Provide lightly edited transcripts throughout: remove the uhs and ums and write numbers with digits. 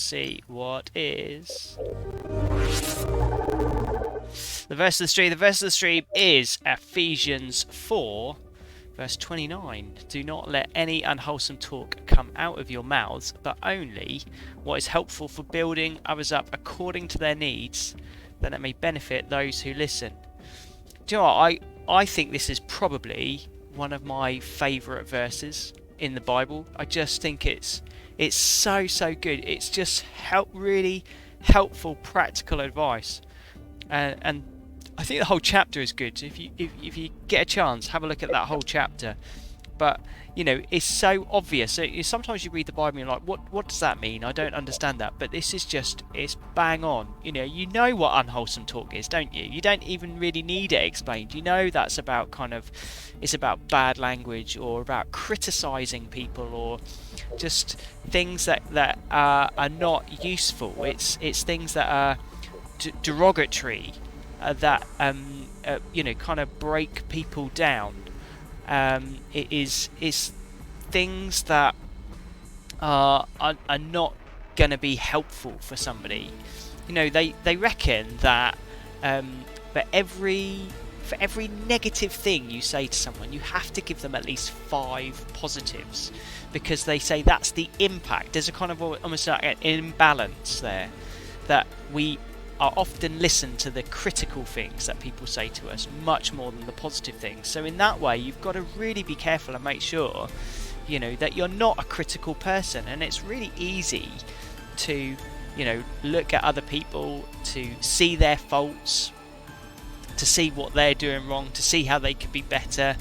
see what is. The verse of the stream. The verse of the stream is Ephesians 4, verse 29. Do not let any unwholesome talk come out of your mouths, but only what is helpful for building others up according to their needs, that it may benefit those who listen. Do you know what? I think this is probably one of my favourite verses in the Bible. I just think it's so good. It's just really helpful, practical advice, and I think the whole chapter is good. If you get a chance, have a look at that whole chapter. But it's so obvious. So sometimes you read the Bible and you're like, what does that mean? I don't understand that. But this is it's bang on. You know what unwholesome talk is, don't you? You don't even really need it explained. That's about it's about bad language, or about criticizing people, or just things that are not useful. It's things that are derogatory, that kind of break people down. It is things that are not going to be helpful for somebody. They reckon that for every negative thing you say to someone, you have to give them at least 5 positives, because they say that's the impact. There's a kind of almost like an imbalance there, that we are often listen to the critical things that people say to us much more than the positive things. So in that way, you've got to really be careful and make sure that you're not a critical person. And it's really easy to look at other people, to see their faults, to see what they're doing wrong, to see how they could be better,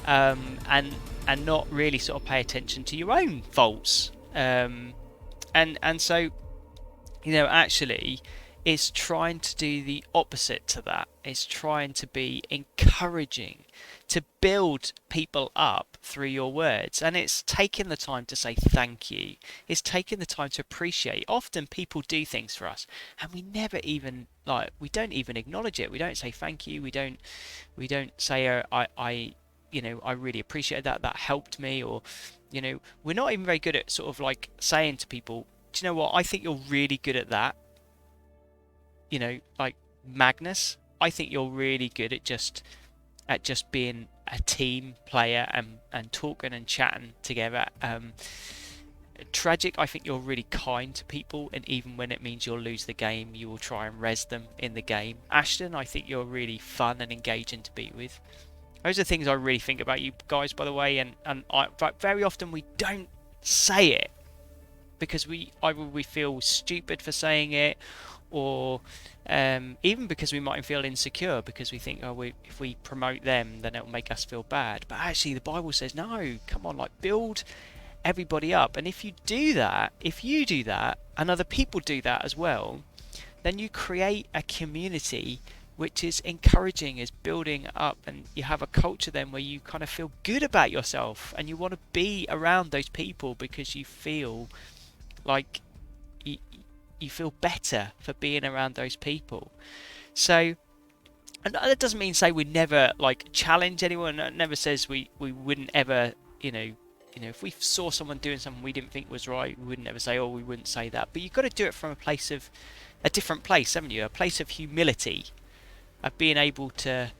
and not really sort of pay attention to your own faults. And so actually, is trying to do the opposite to that. It's trying to be encouraging, to build people up through your words. And it's taking the time to say thank you. It's taking the time to appreciate. Often people do things for us and we never even, we don't even acknowledge it. We don't say thank you. We don't say, I really appreciate that. That helped me. Or, we're not even very good at sort of saying to people, do you know what? I think you're really good at that. Like Magnus, I think you're really good at just being a team player and talking and chatting together. Tragic, I think you're really kind to people, and even when it means you'll lose the game, you will try and res them in the game. Ashton, I think you're really fun and engaging to be with. Those are things I really think about you guys, by the way, and very often we don't say it because either we feel stupid for saying it, or even because we might feel insecure because we think, if we promote them, then it'll make us feel bad. But actually, the Bible says, no, come on, build everybody up. And if you do that, and other people do that as well, then you create a community which is encouraging, is building up, and you have a culture then where you kind of feel good about yourself, and you want to be around those people because you feel like you feel better for being around those people. So, and that doesn't mean say we never challenge anyone. It never says we wouldn't ever, if we saw someone doing something we didn't think was right, we wouldn't ever say, we wouldn't say that. But you've got to do it from a different place, haven't you? A place of humility, of being able to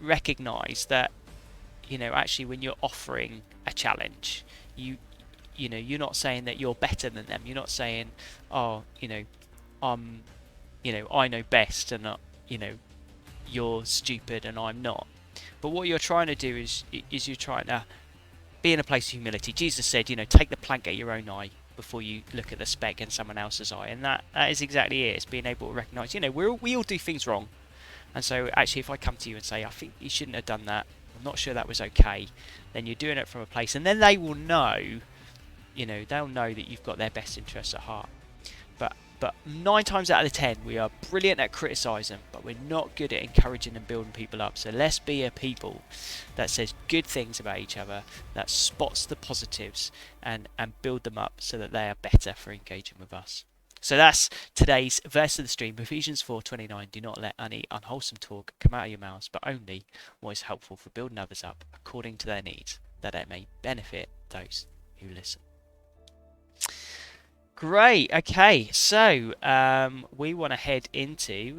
recognise that, actually when you're offering a challenge, you're not saying that you're better than them. You're not saying, I know best, and you're stupid and I'm not. But what you're trying to do is you're trying to be in a place of humility. Jesus said, take the plank at your own eye before you look at the speck in someone else's eye. And that is exactly it. It's being able to recognise, we all do things wrong. And so actually, if I come to you and say, I think you shouldn't have done that, I'm not sure that was okay, then you're doing it from a place, and then they will know, they'll know that you've got their best interests at heart. But 9 times out of 10, we are brilliant at criticising, but we're not good at encouraging and building people up. So let's be a people that says good things about each other, that spots the positives, and build them up so that they are better for engaging with us. So that's today's verse of the stream, Ephesians 4:29. Do not let any unwholesome talk come out of your mouths, but only what is helpful for building others up according to their needs, that it may benefit those who listen. Great. Okay. So we want to head into